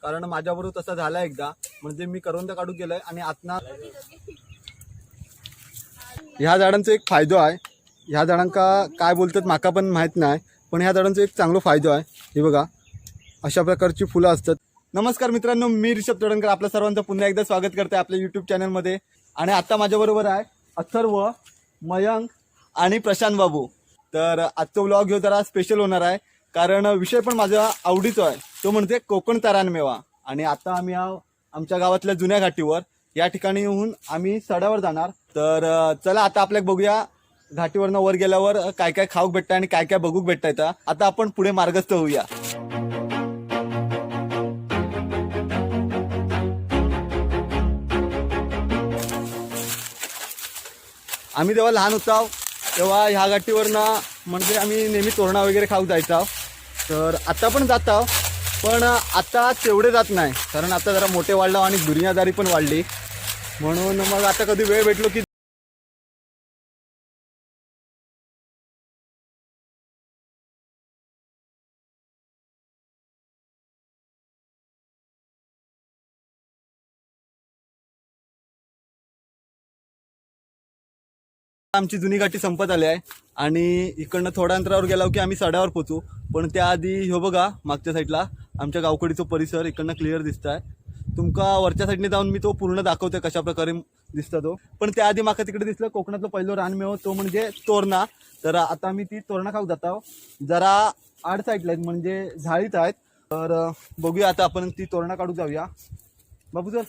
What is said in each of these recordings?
कारण माझ्याबरोबर तसं झालं एकदा, म्हणजे मी करवंद काढू गेलोय आणि आतना ह्या झाडांचा एक फायदो आहे. ह्या झाडांका काय बोलतात माका पण माहित नाही, पण ह्या झाडांचा एक चांगला फायदो आहे. हे बघा अशा प्रकारची फुलं असतात. नमस्कार मित्रांनो, मी ऋषभ तोडणकर आपल्या सर्वांचं पुन्हा एकदा स्वागत करते आपल्या यूट्यूब चॅनलमध्ये. आणि आता माझ्याबरोबर आहे अथर्व, मयंक आणि प्रशांत बाबू. तर आजचा व्लॉग ह्यो जरा स्पेशल होणार आहे, कारण विषय पण माझ्या आवडीचा आहे, तो म्हणजे कोकण तारांमेवा. आणि आता आम्ही आमच्या गावातल्या जुन्या घाटीवर या ठिकाणी येऊन आम्ही सड्यावर जाणार. तर चला आता आपल्याला बघूया घाटीवरनं वर गेल्यावर काय काय खाऊक भेटतं आणि काय काय बघूक भेटतं इथं. आता आपण पुढे मार्गस्थ होऊया. आम्ही जेव्हा लहान होतो तेव्हा ह्या घाटीवरनं म्हणजे आम्ही नेहमी तोरणा वगैरे खाऊ जायचो. तर आता पण जातो, पण आता तेवढे जात नाही, कारण आता जरा मोठे वाढलो आणि दुनियादारी पण वाढली. म्हणून मग आता कधी वेळ भेटलो की आमची जुनी घाटी संपत आली आहे आणि इकडनं थोड्या अंतरावर गेलो की आम्ही सड्यावर पोचू. पण त्याआधी हो बघा मागच्या साईडला आमच्या गावकडीचा परिसर इकडनं क्लिअर दिसत आहे. तुमका वरच्या साईडने जाऊन मी तो पूर्ण दाखवतोय कशा प्रकारे दिसतो तो. पण त्याआधी माका तिकडे दिसलं कोकणातलं पहिलं रानमेव, तो म्हणजे तोरणा. तर आता आम्ही ती तोरणा खाऊ जातो. जरा आड साईडला आहेत म्हणजे झाडीत आहेत. तर बघूया आता आपण ती तोरणा काढू जाऊया. बाबू सर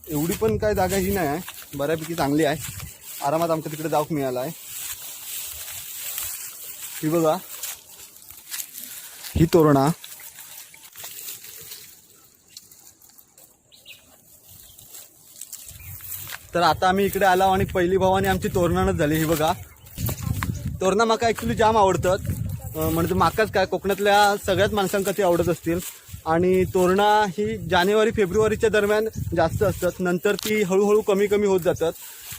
एवढी पण काय जागा ही नाही आहे, बऱ्यापैकी चांगली आहे. आरामात आमच्या तिकडे जाऊक मिळाला आहे. ही बघा ही तोरणा. तर आता आम्ही इकडे आलो आणि पहिली भावानी आमची तोरणानच झाली. ही बघा तोरणा माका ॲक्च्युली जाम आवडतात. म्हणजे माकाच काय कोकणातल्या सगळ्याच माणसांका ती आवडत असतील. आणि तोरणा ही जानेवारी फेब्रुवारीच्या दरम्यान जास्त असतात, नंतर ती हळूहळू कमी कमी होत जातात.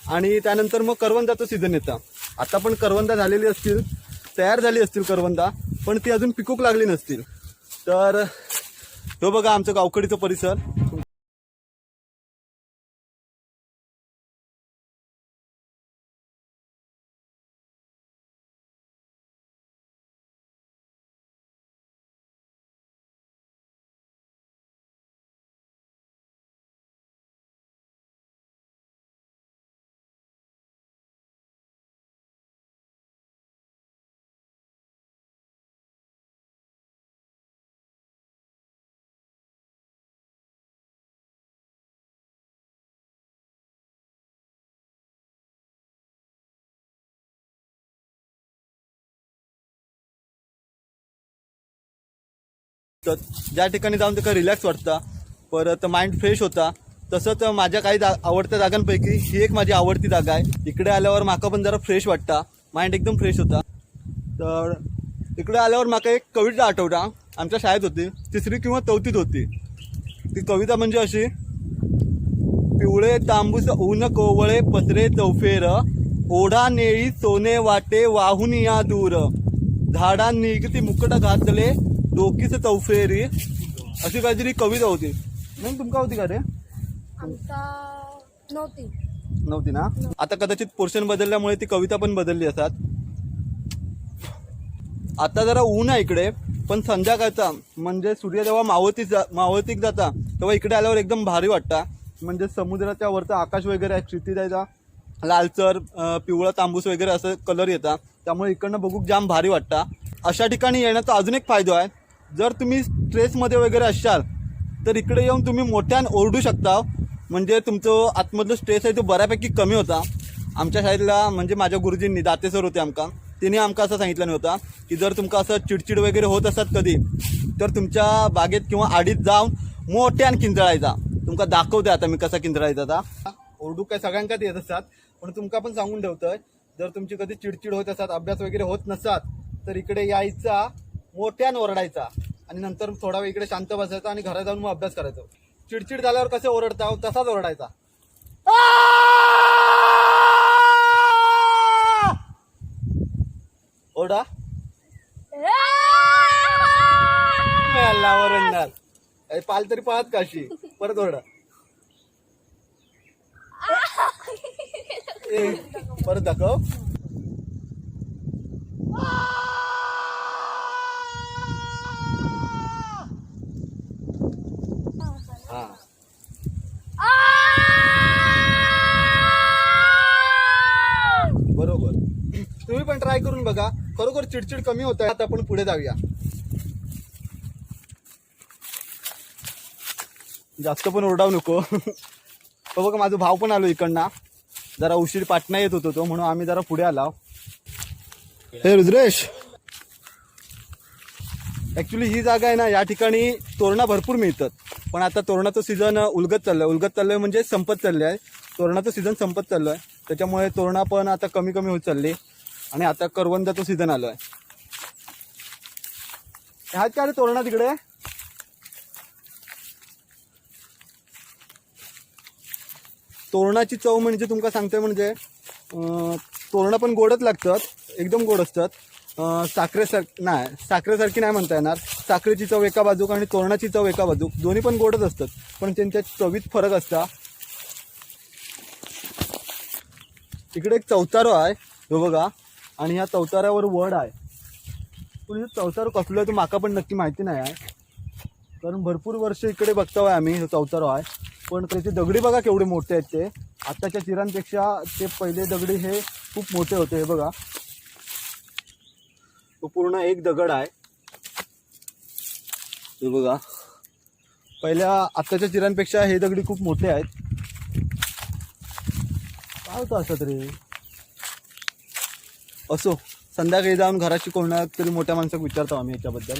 आणि त्यानंतर मग करवंदाचं सीझन येतं. आता पण करवंदा झालेली असतील, तयार झाली असतील करवंदा, पण ती अजून पिकूक लागली नसतील. तर तो बघा आमचं गावकडीचं परिसर. ज्या ठिकाणी जाऊन तिकडे रिलॅक्स वाटतं, परत माइंड फ्रेश होता. तसंच माझ्या काही आवडत्या जागांपैकी ही एक माझी आवडती जागा आहे. इकडे आल्यावर माका पण जरा फ्रेश वाटतं, माइंड एकदम फ्रेश होता. तर इकडे आल्यावर माका एक कविता आठवता, आमच्या शाळेत होती, 3री किंवा 4थीत होती. ती कविता म्हणजे अशी: पिवळे तांबूस ऊन कोवळे पसरे चौफेर, ओढा नेळी सोने वाटे वाहून या दूर, झाडा निगती मुकट घातले डोकीच चौफेरी. अशी काहीतरी कविता होती. नाही तुमका होती का रे? नव्हती ना. आता कदाचित पोर्शन बदलल्यामुळे ती कविता पण बदलली असतात. आता जरा ऊन आहे इकडे, पण संध्याकाळचा म्हणजे सूर्य जेव्हा मावळतीक जाता तेव्हा इकडे आल्यावर एकदम भारी वाटतं. म्हणजे समुद्राच्या वरचा आकाश वगैरे क्षितिजाचा लालसर पिवळा तांबूस वगैरे असं कलर येतात, त्यामुळे इकडनं बघूक जाम भारी वाटतं. अशा ठिकाणी येण्याचा अजून एक फायदा आहे, जर तुम्ही स्ट्रेसमध्ये वगैरे असाल तर इकडे येऊन तुम्ही मोठ्यान ओरडू शकता. म्हणजे तुमचं आतमधलं स्ट्रेस आहे तो बऱ्यापैकी कमी होता. आमच्या शाळेतला म्हणजे माझ्या गुरुजींनी दाते सर होते आमका, तिने आमका असं सांगितलं नव्हतं की जर तुमका असं चिडचिड वगैरे होत असतात कधी, तर तुमच्या बागेत किंवा आडीत जाऊन मोठ्यान किंजळायचा. तुमका दाखवते आता मी कसा किंजळायचा. आता ओरडू काय सगळ्यांकाच येत असतात, पण तुमका पण सांगून ठेवतोय, जर तुमची कधी चिडचिड होत असतात, अभ्यास वगैरे होत नसतात, तर इकडे यायचा, मोठ्यान ओरडायचा आणि नंतर थोडा वेळ इकडे शांत बसायचा आणि घरात जाऊन मग अभ्यास करायचा. चिडचिड झाल्यावर कसे ओरडता तसाच ओरडायचा. अरे पाल तरी पळत काशी परत ओरडा. परत दाखव. हा बरोबर. तुम्ही पण ट्राय करून बघा, खरोखर चिडचिड कमी होत आहे. आता आपण पुढे जाऊया. जास्त पण ओरडावू नको. तो बघा माझा भाव पण आलो इकडनं. जरा उशीर पाटणा येत होतो तो, म्हणून आम्ही जरा पुढे आलो. हे रुद्रेश, ऍक्च्युली ही जागा आहे ना, या ठिकाणी तोरणा भरपूर मिळतात. पण आता तोरणाचं सीझन उलगत चाललंय म्हणजे संपत चालले आहे. तोरणाचं सीझन संपत चाललोय, त्याच्यामुळे तोरणा पण आता कमी कमी होत चालली. आणि आता करवंदाचं सीझन आलोय. ह्यात काय रे तोरणा तिकडे. तोरणाची चव म्हणजे तुमका सांगते, म्हणजे तोरणा पण गोडच लागतात, एकदम गोड असतात. साखरेसारखी नाही म्हणता येणार. साखरेची चव एका बाजूक आणि तोरणाची चव एका बाजूक, दोन्ही पण गोडच असतात, पण त्यांच्या चवीत फरक असता. इकडे एक चौतारो आहे, हो बघा, आणि ह्या चौताऱ्यावर वड आहे. पण हे चौतारो कसलं आहे तो माका पण नक्की माहिती नाही आहे, कारण भरपूर वर्ष इकडे बघतोय आम्ही. हे चौतारो आहे, पण त्याचे दगडी बघा केवढे मोठे आहेत. ते आताच्या चिरांपेक्षा ते पहिले दगडी हे खूप मोठे होते. हे बघा, तो पूर्ण एक दगड आहे. हे बघा, पहिल्या आताच्या चिरांपेक्षा हे दगडी खूप मोठे आहेत. काय होतं असं तरी. असो, संध्याकाळी जाऊन घराची कोणा तरी मोठ्या माणसाक विचारतो आम्ही याच्याबद्दल.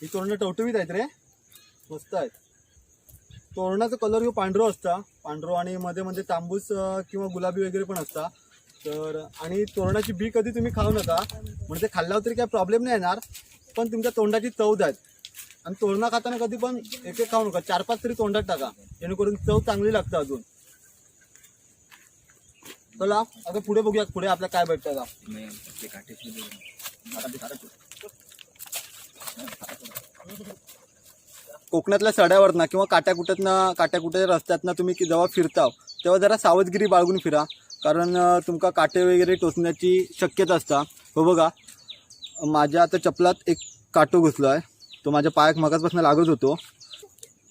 ही तोरणं टवटवीत आहेत रे, मस्त आहेत. तोरणाचा कलर ह्यो पांढरो असता, पांढरो आणि मध्ये मध्ये तांबूस किंवा गुलाबी वगैरे पण असता. तर आणि तोरणाची बी कधी तुम्ही खाऊ नका, म्हणजे खाल्ल्यावर तरी काय प्रॉब्लेम नाही येणार, पण तुमच्या तोंडाची चव द्यात. आणि तोरणा खाताना कधी पण एक एक खाऊ नका, 4-5 तरी तोंडात टाका, जेणेकरून चव चांगली लागतं अजून. चला आता पुढे बघूया, पुढे आपल्या काय भेटतं. कोकणातल्या सड्यावरना किंवा काट्याकुटे रस्त्यातनं तुम्ही जेव्हा फिरता तेव्हा जरा सावधगिरी बाळगून फिरा, कारण तुमका काटे वगैरे टोचण्याची शक्यता असता. हो बघा, माझ्या आता चपलात एक काटो घुसलो आहे, तो माझ्या पायाक मगाचपासून लागत होतो.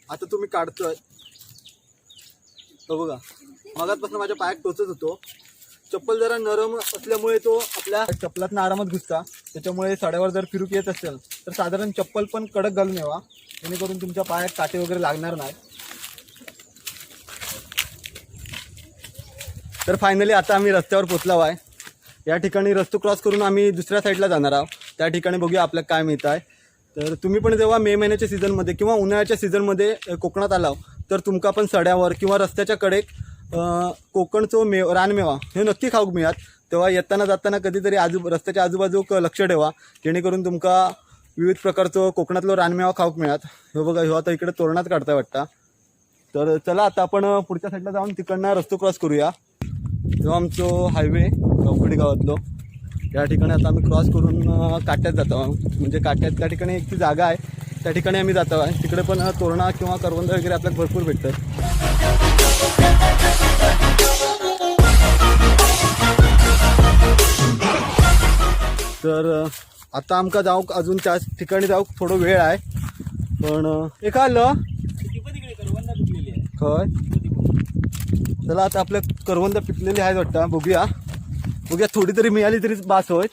आता तुम्ही काढतोय, हो बघा, मगाचपासून माझ्या पायाक टोचत होतो. चप्पल जरा नरम असल्यामुळे तो आपल्या चप्पलातनं आरामात घुसता. त्याच्यामुळे सड्यावर जर फिरूक येत असेल तर साधारण चप्पल पण कडक घालून यावा, जेणेकरून तुमच्या पायात काटे वगैरे लागणार नाही. तर फायनली आता आम्ही रस्त्यावर पोचलो आहे. या ठिकाणी रस्ता क्रॉस करून आम्ही दुसऱ्या साईडला जाणार आहोत. त्या ठिकाणी बघूया आपल्याला काय मिळत आहे. तर तुम्ही पण जेव्हा मे महिन्याच्या सीझनमध्ये किंवा उन्हाळ्याच्या सीझनमध्ये कोकणात आला तर तुमका पण सड्यावर किंवा रस्त्याच्या कडेक कोकणचं रानमेवा हे नक्की खाऊक मिळत. तेव्हा येताना जाताना कधीतरी रस्त्याच्या आजूबाजूक लक्ष ठेवा, जेणेकरून तुमका विविध प्रकारचं कोकणातलं रानमेवा खाऊक मिळत. हे बघा, ह्यो आता इकडे तोरणात काढताय वाटतं. तर चला आता आपण पुढच्या साईडला जाऊन तिकडनं रस्ता क्रॉस करूया. तेव्हा आमचं हायवे चौकडी गावातलो या ठिकाणी आता आम्ही क्रॉस करून काट्यात जातो. म्हणजे काट्यात त्या ठिकाणी एक ती जागा आहे, त्या ठिकाणी आम्ही जातो आहे. तिकडे पण तोरणा किंवा करवंद वगैरे आपल्याला भरपूर भेटतात. तर आता आमका जाऊक अजून त्या ठिकाणी जाऊक थोडं वेळ आहे, पण एक आलं खय. चला आता आपल्या करवंद पिकलेली आहेत वाटतं, बघूया थोडी तरी मिळाली तरी बास होय.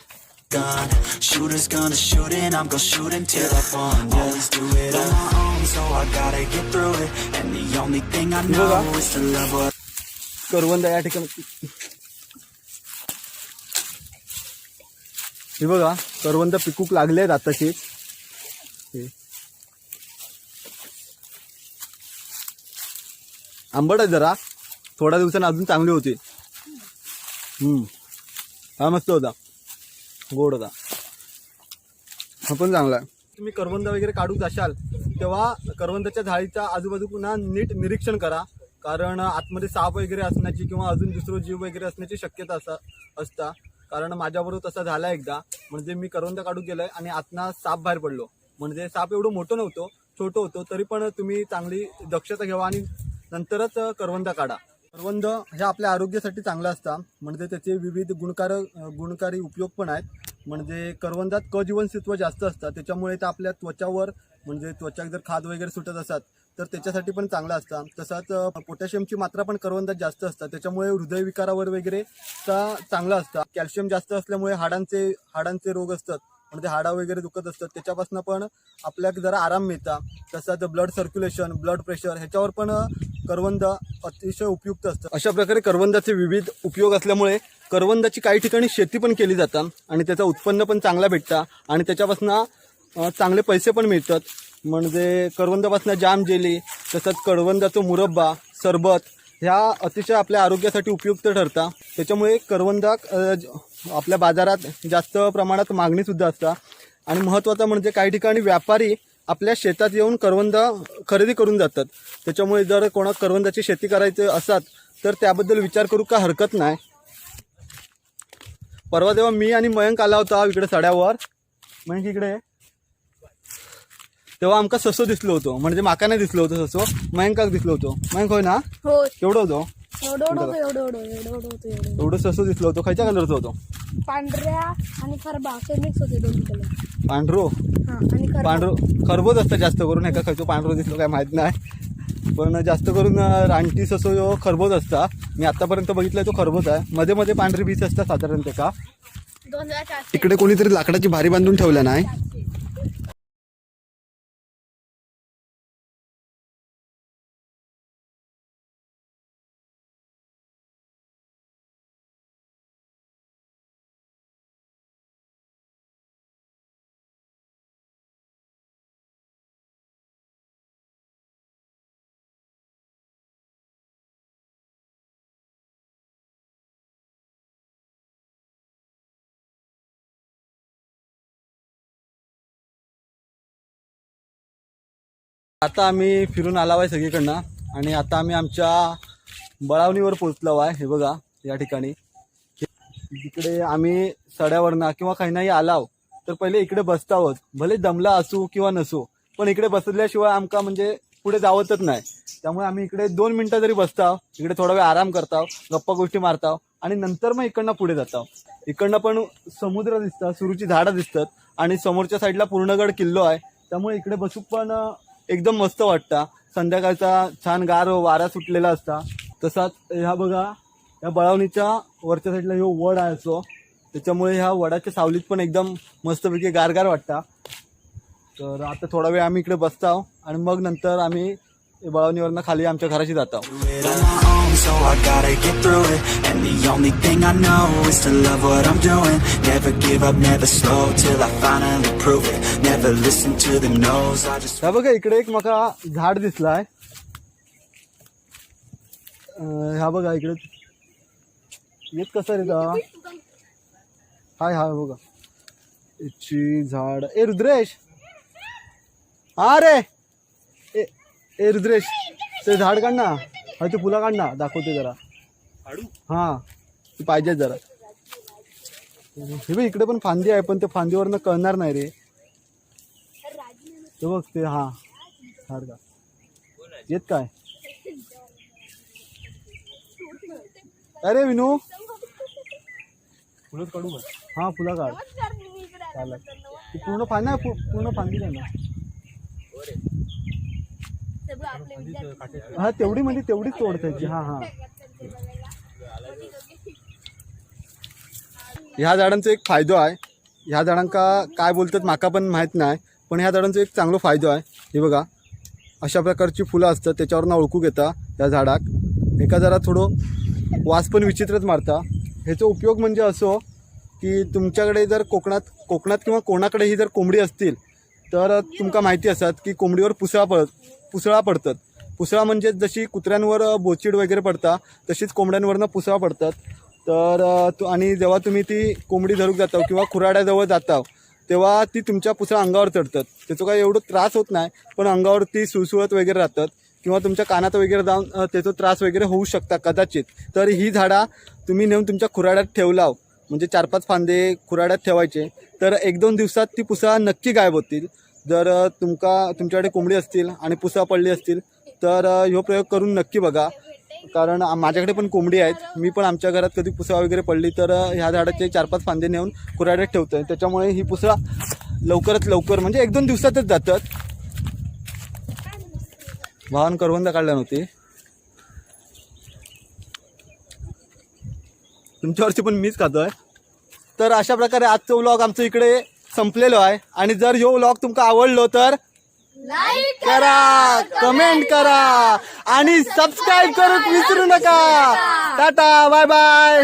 Shooters gonna shoot and I'm gonna shoot until I fall. Always do it on my own. home, so I gotta get through it. And the only thing I know is to love what करवंद या ठिकाणी हे बघा करवंद पिकूक लागले आहेत आताशी. आंबट आहे जरा, थोड्या दिवसांनी अजून चांगली होती. हा मस्त होता, गोड होता, हा पण चांगला आहे. तुम्ही करवंद वगैरे काढू जाशाल तेव्हा करवंदाच्या झाडीच्या आजूबाजू पुन्हा नीट निरीक्षण करा, कारण आतमध्ये साप वगैरे असण्याची किंवा अजून दुसरं जीव वगैरे असण्याची शक्यता असता. कारण माझ्याबरोबर तसा झाला एकदा. म्हणजे मी करवंद काढू गेलोय आणि आतनं साप बाहेर पडलो. म्हणजे साप एवढं मोठं नव्हतं, छोटं होतं, तरी पण तुम्ही चांगली दक्षता घ्यावा आणि नंतरच करवंद काढा. करवंद हे आपल्या आरोग्यासाठी चांगलं असतं. म्हणजे त्याचे विविध गुणकारी उपयोग पण आहेत. म्हणजे करवंदात क जीवनसत्व जास्त असतात, त्याच्यामुळे ते आपल्या त्वचावर म्हणजे त्वचा जर खाज वगैरे सुटत असतात तर त्याच्यासाठी पण चांगलं असतं. तसंच पोटॅशियमची मात्रा पण करवंदात जास्त असतात, त्याच्यामुळे हृदयविकारावर वगैरे चांगलं असतं. कॅल्शियम जास्त असल्यामुळे हाडांचे रोग असतात, म्हणजे हाडा वगैरे दुखत असतात, त्याच्यापासून पण आपल्याला जरा आराम मिळतं. तसंच ब्लड सर्क्युलेशन, ब्लड प्रेशर ह्याच्यावर पण करवंद अतिशय उपयुक्त असतं. अशा प्रकारे करवंदाचे विविध उपयोग असल्यामुळे करवंदाची काही ठिकाणी शेती पण केली जातात आणि त्याचं उत्पन्न पण चांगला भेटतं आणि त्याच्यापासून चांगले पैसे पण मिळतात. म्हणजे करवंदापासून जाम जेली, तसंच करवंदाचं मुरब्बा, सरबत ह्या अतिशय आपल्या आरोग्यासाठी उपयुक्त ठरतात. त्याच्यामुळे करवंदा आपल्या बाजारात जास्त प्रमाणात मागणीसुद्धा असतात. आणि महत्त्वाचं म्हणजे काही ठिकाणी व्यापारी आपल्या शेतात येऊन करवंद खरेदी करून जातात. त्याच्यामुळे जर कोणा करवंदाची शेती करायची असतात तर त्याबद्दल विचार करू का हरकत नाही. परवा जेव्हा मी आणि मयंक आला होता इकडे सड्यावर, मयंक इकडे, तेव्हा आमका ससो दिसलो होतो. म्हणजे माका नाही दिसलो होतो ससो, मयंकाक दिसलो होतो. मयंक होय ना? केवढं होतो? एवढं ससो दिसलो होतो. खायच्या कलरचा होतो? पांढऱ्या आणि खरबा असे मिक्स होते, दोन कलर. पांढरो खरबूज असतं जास्त करून. एका खायचो पांढरो दिसलो काय माहित नाही, पण जास्त करून रानटी ससो खरबूज असता. मी आतापर्यंत बघितलंय तो खरबूज आहे. मध्ये मध्ये पांढरी बीच असतात साधारण. का इकडे कोणीतरी लाकडाची भारी बांधून ठेवल्या नाही. आता आम्ही फिरून आलो आहे सगळीकडनं आणि आता आम्ही आमच्या बळावणीवर पोहोचलो आहे. हे बघा या ठिकाणी. इकडे आम्ही सड्यावरनं किंवा काही नाही आलाव तर पहिले इकडे बसता आहोत. भले दमला असू किंवा नसू, पण इकडे बसल्याशिवाय आमका म्हणजे पुढे जावतच नाही. त्यामुळे आम्ही इकडे 2 मिनिटं जरी बसताव, इकडे थोडा वेळ आराम करताव, गप्पा गोष्टी मारताव आणि नंतर मग इकडनं पुढे जाताव. इकडनं पण समुद्र दिसतात, सुरूची झाडं दिसतात आणि समोरच्या साईडला पूर्णगड किल्लो आहे. त्यामुळे इकडे बसू पण एकदम मस्त वाटतं. संध्याकाळचा छान गार वारा सुटलेला असता. तसाच ह्या बघा या बळावणीच्या वरच्या साईडला ह्यो वड आहे असो, त्याच्यामुळे ह्या वडाच्या सावलीत पण एकदम मस्तपैकी गारगार वाटतं. तर आता थोडा वेळ आम्ही इकडे बसतो आणि मग नंतर आम्ही बळावणीवरनं खाली आमच्या घराशी जातो. so I gotta get through it. And the only thing I know is to love what I'm doing. Never give up, never slow till I finally prove it. Never listen to them no's, I just... बघा इकडे एक मका झाड दिसलाय. ह्या बघा इकडे येत कसं रे का? हाय हाय बघा याची झाड. ए रुद्रेश, हा रे, ए रुद्रेश ते झाड काढ ना. हा ते फुला काढ ना, दाखवते जरा. हा ती पाहिजे जरा. हे बघ इकडे पण फांदी आहे, पण ते फांदीवरनं कळणार नाही रे. ते बघ ते, हा झाड का येत काय? अरे विनू फुलंच काढू का? हा फुला काढ. चालेल. पूर्ण फांदी आहे, पूर्ण फांदी आहे ना. हा तेवढी म्हणजे तेवढीच तोडतायची. हा हा ह्या झाडांचा एक फायदा आहे. ह्या झाडांका काय बोलतात माका पण माहित नाही, पण ह्या झाडांचा एक चांगला फायदा आहे. हे बघा अशा प्रकारची फुलं असतात त्याच्यावरनं ओळखू घेता या झाडाक एका जरा थोडं वास पण विचित्रच मारता. ह्याचा उपयोग म्हणजे असो की तुमच्याकडे जर कोकणात किंवा कोणाकडेही जर कोंबडी असतील तर तुमका माहिती असतात की कोंबडीवर पुसळा पडतात. पुसळा म्हणजे जशी कुत्र्यांवर बोचीड वगैरे पडता तशीच कोंबड्यांवरनं पुसळा पडतात. तर आणि जेव्हा तुम्ही ती कोंबडी धरूक जाता किंवा खुराड्याजवळ जाता तेव्हा ती तुमच्या पुसळा अंगावर चढतात. त्याचा काही एवढं त्रास होत नाही, पण अंगावरती सुळसुळत वगैरे राहतात किंवा तुमच्या कानात वगैरे जाऊन त्याचा त्रास वगैरे होऊ शकता कदाचित. तर ही झाडा तुम्ही नेऊन तुमच्या खुराड्यात ठेवला म्हणजे 4-5 फांदे खुराड्यात ठेवायचे तर 1-2 दिवसात ती पुसळा नक्की गायब होतील. जर तुमच्याकडे कोंबडी असतील आणि पुसळा पडली असतील तर ह्यो प्रयोग करून नक्की बघा. कारण माझ्याकडे पण कोंबडी आहेत, मी पण आमच्या घरात कधी पुसळा वगैरे पडली तर ह्या झाडाचे 4-5 फांदे नेऊन खुराड्यात ठेवतो आहे. त्याच्यामुळे ही पुसळा लवकरात लवकर म्हणजे 1-2 दिवसातच जातात. वाहन करवंदा काढल्या नव्हती तुमच्यावरची पण मीच खातोय. तर अशा प्रकारे आजचं व्लॉग आमचं इकडे संपलेलो आहे. आणि जर ह्यो व्लॉग तुमका आवडलो तर लाईक करा, कमेंट करा आणि सबस्क्राईब करून विसरू नका. Ta-ta, bye bye.